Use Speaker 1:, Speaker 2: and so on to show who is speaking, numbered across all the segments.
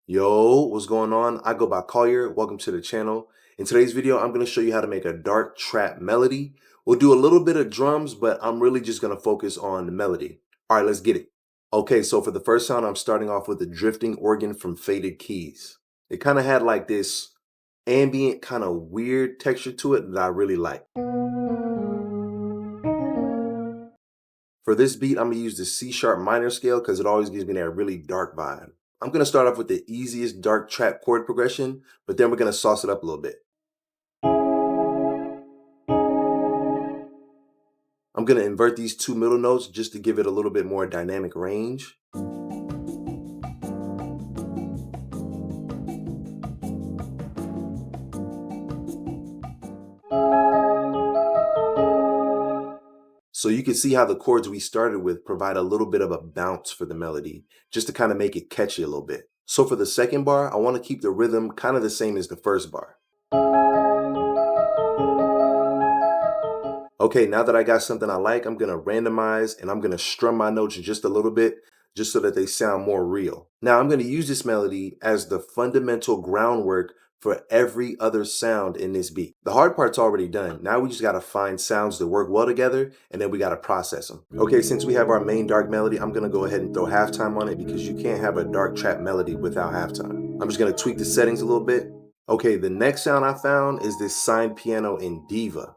Speaker 1: Yo, what's going on? I go by Collier. Welcome to the channel. In today's video, I'm going to show you how to make a dark trap melody. We'll do a little bit of drums, but I'm really just going to focus on the melody. All right, let's get it. Okay, so for the first sound, I'm starting off with a drifting organ from Faded Keys. It kind of had like this ambient kind of weird texture to it that I really like. For this beat, I'm going to use the C sharp minor scale because it always gives me that really dark vibe. I'm going to start off with the easiest dark trap chord progression, but then we're going to sauce it up a little bit. I'm going to invert these two middle notes just to give it a little bit more dynamic range. So you can see how the chords we started with provide a little bit of a bounce for the melody, just to kind of make it catchy a little bit. So for the second bar, I want to keep the rhythm kind of the same as the first bar. Okay, now that I got something I like, I'm going to randomize and I'm going to strum my notes just a little bit just so that they sound more real. Now I'm going to use this melody as the fundamental groundwork for every other sound in this beat. The hard part's already done. Now we just got to find sounds that work well together and then we got to process them. Okay, since we have our main dark melody, I'm going to go ahead and throw halftime on it because you can't have a dark trap melody without halftime. I'm just going to tweak the settings a little bit. Okay, the next sound I found is this signed piano in Diva.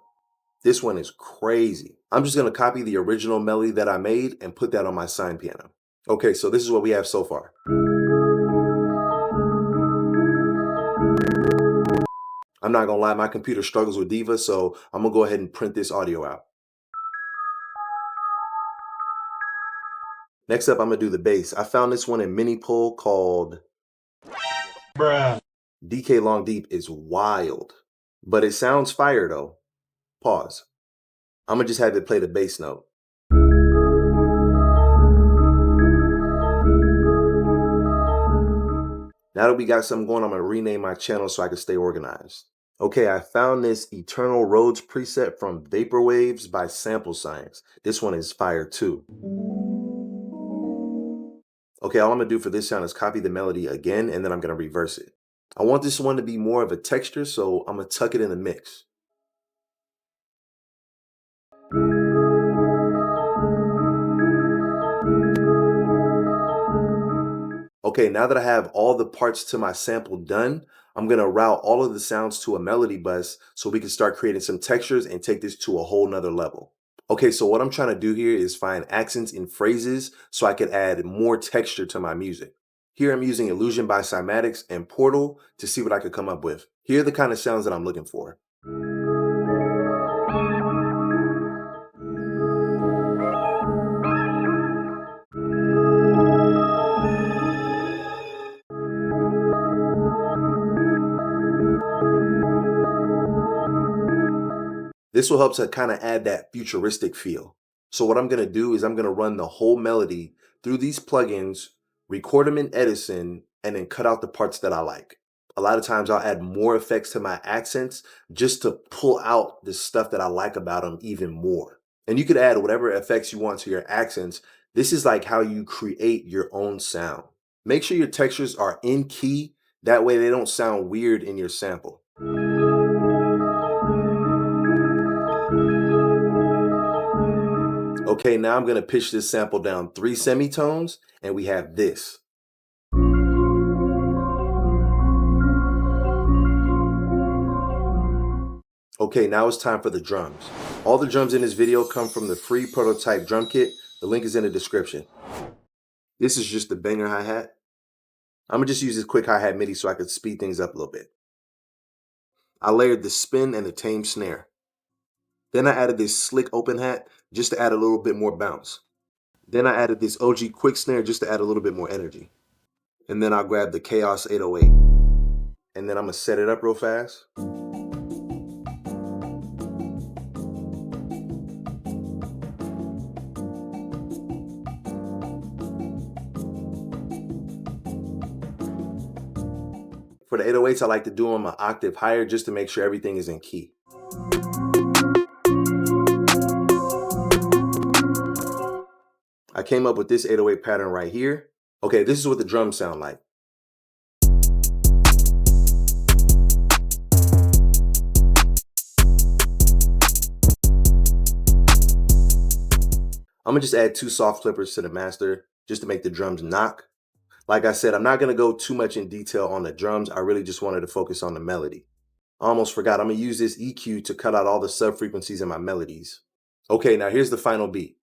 Speaker 1: This one is crazy. I'm just gonna copy the original melody that I made and put that on my signed piano. Okay, so this is what we have so far. I'm not gonna lie, my computer struggles with Diva, so I'm gonna go ahead and print this audio out. Next up, I'm gonna do the bass. I found this one in Mini Pull called Bruh. DK Long Deep is wild, but it sounds fire though. Pause. I'm gonna just have it play the bass note. Now that we got something going, I'm gonna rename my channel so I can stay organized. Okay, I found this Eternal Roads preset from Vaporwaves by Sample Science. This one is fire too. Okay, all I'm gonna do for this sound is copy the melody again, and then I'm gonna reverse it. I want this one to be more of a texture, so I'm gonna tuck it in the mix. Okay, now that I have all the parts to my sample done, I'm gonna route all of the sounds to a melody bus so we can start creating some textures and take this to a whole nother level. Okay, so what I'm trying to do here is find accents in phrases so I could add more texture to my music. Here I'm using Illusion by Cymatics and Portal to see what I could come up with. Here are the kind of sounds that I'm looking for. This will help to kind of add that futuristic feel. So what I'm going to do is I'm going to run the whole melody through these plugins, record them in Edison, and then cut out the parts that I like. A lot of times I'll add more effects to my accents just to pull out the stuff that I like about them even more. And you could add whatever effects you want to your accents. This is like how you create your own sound. Make sure your textures are in key. That way they don't sound weird in your sample. Okay, now I'm gonna pitch this sample down 3 semitones, and we have this. Okay, now it's time for the drums. All the drums in this video come from the free prototype drum kit. The link is in the description. This is just the banger hi-hat. I'm gonna just use this quick hi-hat MIDI so I could speed things up a little bit. I layered the spin and the tame snare. Then I added this slick open hat just to add a little bit more bounce. Then I added this OG quick snare just to add a little bit more energy. And then I'll grab the Chaos 808. And then I'm gonna set it up real fast. For the 808s, I like to do them an octave higher just to make sure everything is in key. I came up with this 808 pattern right here. Okay, this is what the drums sound like. I'm gonna just add 2 soft clippers to the master just to make the drums knock. Like I said, I'm not gonna go too much in detail on the drums. I really just wanted to focus on the melody. I almost forgot. I'm gonna use this EQ to cut out all the sub frequencies in my melodies. Okay, now here's the final beat.